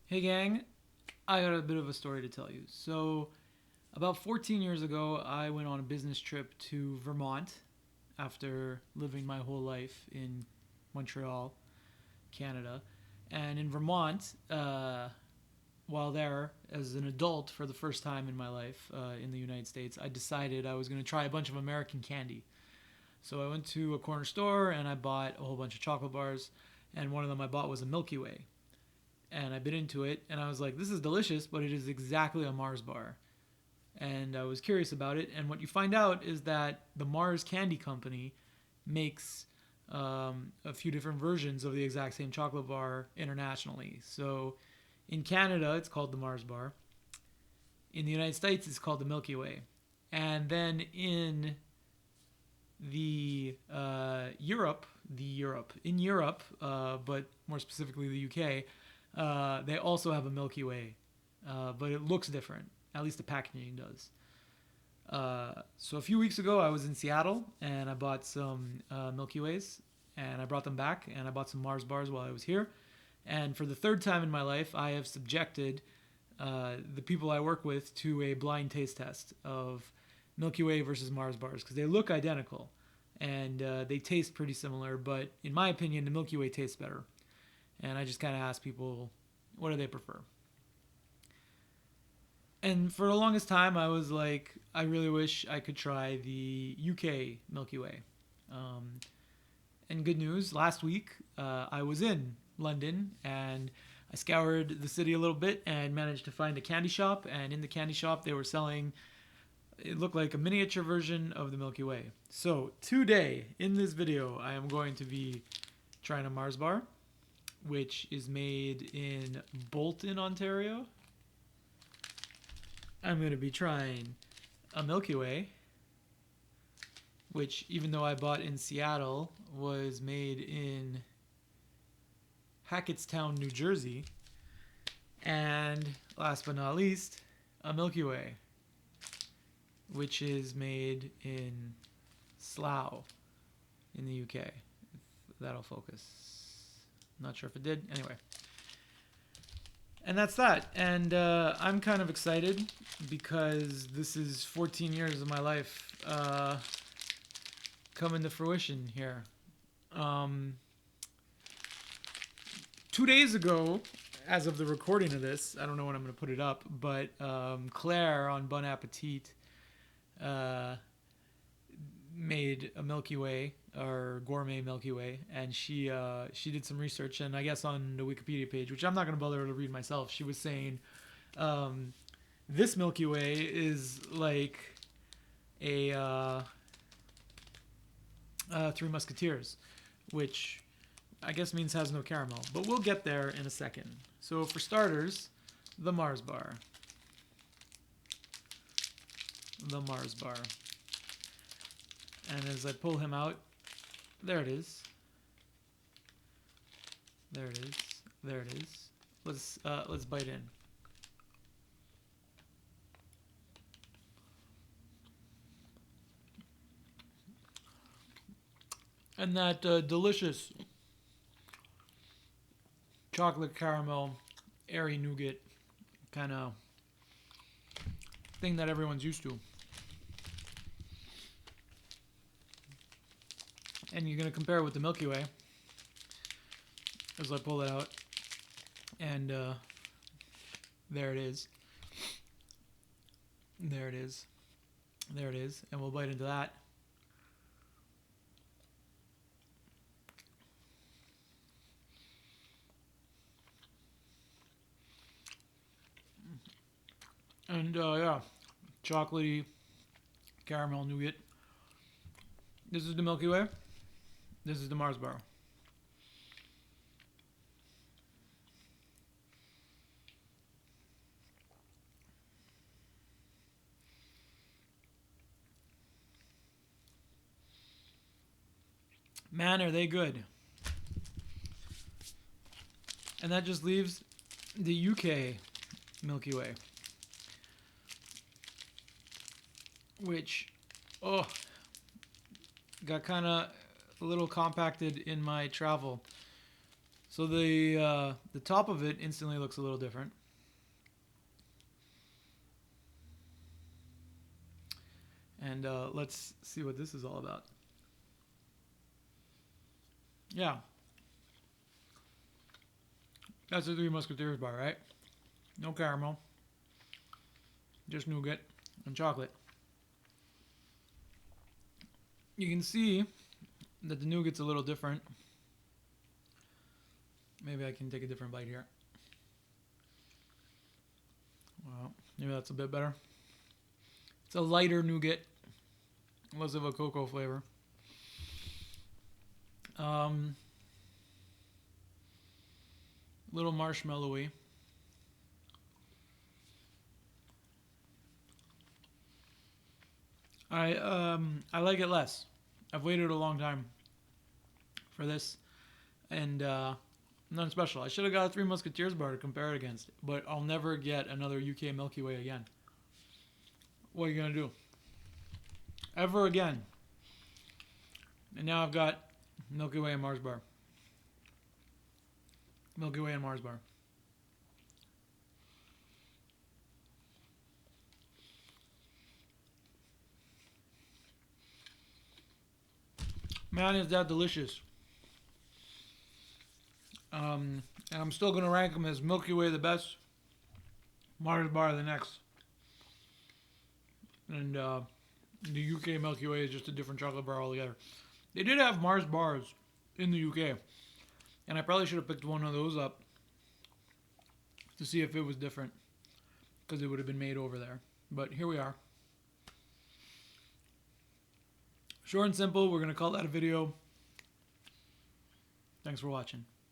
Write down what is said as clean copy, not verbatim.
Hey gang, I got a bit of a story to tell you. So, about 14 years ago, I went on a business trip to Vermont after living my whole life in Montreal, Canada. And in Vermont, while there as an adult for the first time in my life in the United States, I decided I was going to try a bunch of American candy. So, I went to a corner store and I bought a whole bunch of chocolate bars. And one of them I bought was a Milky Way, and I bit into it and I was like, this is delicious, but it is exactly a Mars bar. And I was curious about it. And what you find out is that the Mars Candy Company makes a few different versions of the exact same chocolate bar internationally. So in Canada, it's called the Mars bar. In the United States, it's called the Milky Way. And then in in Europe, but more specifically the UK, they also have a Milky Way, but it looks different. At least the packaging does. So a few weeks ago, I was in Seattle and I bought some Milky Ways, and I brought them back, and I bought some Mars bars while I was here. And for the third time in my life, I have subjected the people I work with to a blind taste test of Milky Way versus Mars bars because they look identical and they taste pretty similar. But in my opinion, the Milky Way tastes better. And I just kind of ask people, what do they prefer? And for the longest time, I was like, I really wish I could try the UK Milky Way. Um, and good news, last week I was in London and I scoured the city a little bit and managed to find a candy shop. And in the candy shop, they were selling, it looked like a miniature version of the Milky Way. So today, in this video, I am going to be trying a Mars bar, which is made in Bolton, Ontario. I'm going to be trying a Milky Way, which, even though I bought in Seattle, was made in Hackettstown, New Jersey. And last but not least, a Milky Way, which is made in Slough in the UK. If that'll focus. Not sure if it did. Anyway. And that's that. And I'm kind of excited because this is 14 years of my life coming to fruition here. 2 days ago, as of the recording of this, I don't know when I'm going to put it up, but Claire on Bon Appetit uh, made a Milky Way, or gourmet Milky Way, and she did some research, and I guess on the Wikipedia page, which I'm not going to bother to read myself, she was saying um, this Milky Way is like a Three Musketeers, which I guess means has no caramel, but we'll get there in a second. So for starters, the Mars bar. The Mars bar. And as I pull him out, there it is. There it is. There it is. Let's bite in. And that delicious chocolate caramel, airy nougat kind of thing that everyone's used to. And you're gonna compare it with the Milky Way as I pull it out, and there it is. There it is. There it is. And we'll bite into that. And yeah, chocolatey caramel nougat. This is the Milky Way. This is the Mars bar. Man, are they good. And that just leaves the UK Milky Way, which, oh, got kind of a little compacted in my travel. So the top of it instantly looks a little different. And let's see what this is all about. Yeah, that's the Three Musketeers bar, right? No caramel, just nougat and chocolate. You can see that the nougat's a little different. Maybe I can take a different bite here. Well, maybe that's a bit better. It's a lighter nougat, less of a cocoa flavor. Little marshmallowy. I like it less. I've waited a long time for this, and nothing special. I should have got a Three Musketeers bar to compare it against, but I'll never get another UK Milky Way again. What are you gonna do? Ever again? And now I've got Milky Way and Mars bar. Milky Way and Mars bar. Man, is that delicious. And I'm still gonna rank them as Milky Way the best, Mars bar the next, and the UK Milky Way is just a different chocolate bar altogether. They did have Mars bars in the UK, and I probably should have picked one of those up to see if it was different, because it would have been made over there. But here we are. Short and simple, we're going to call that a video. Thanks for watching.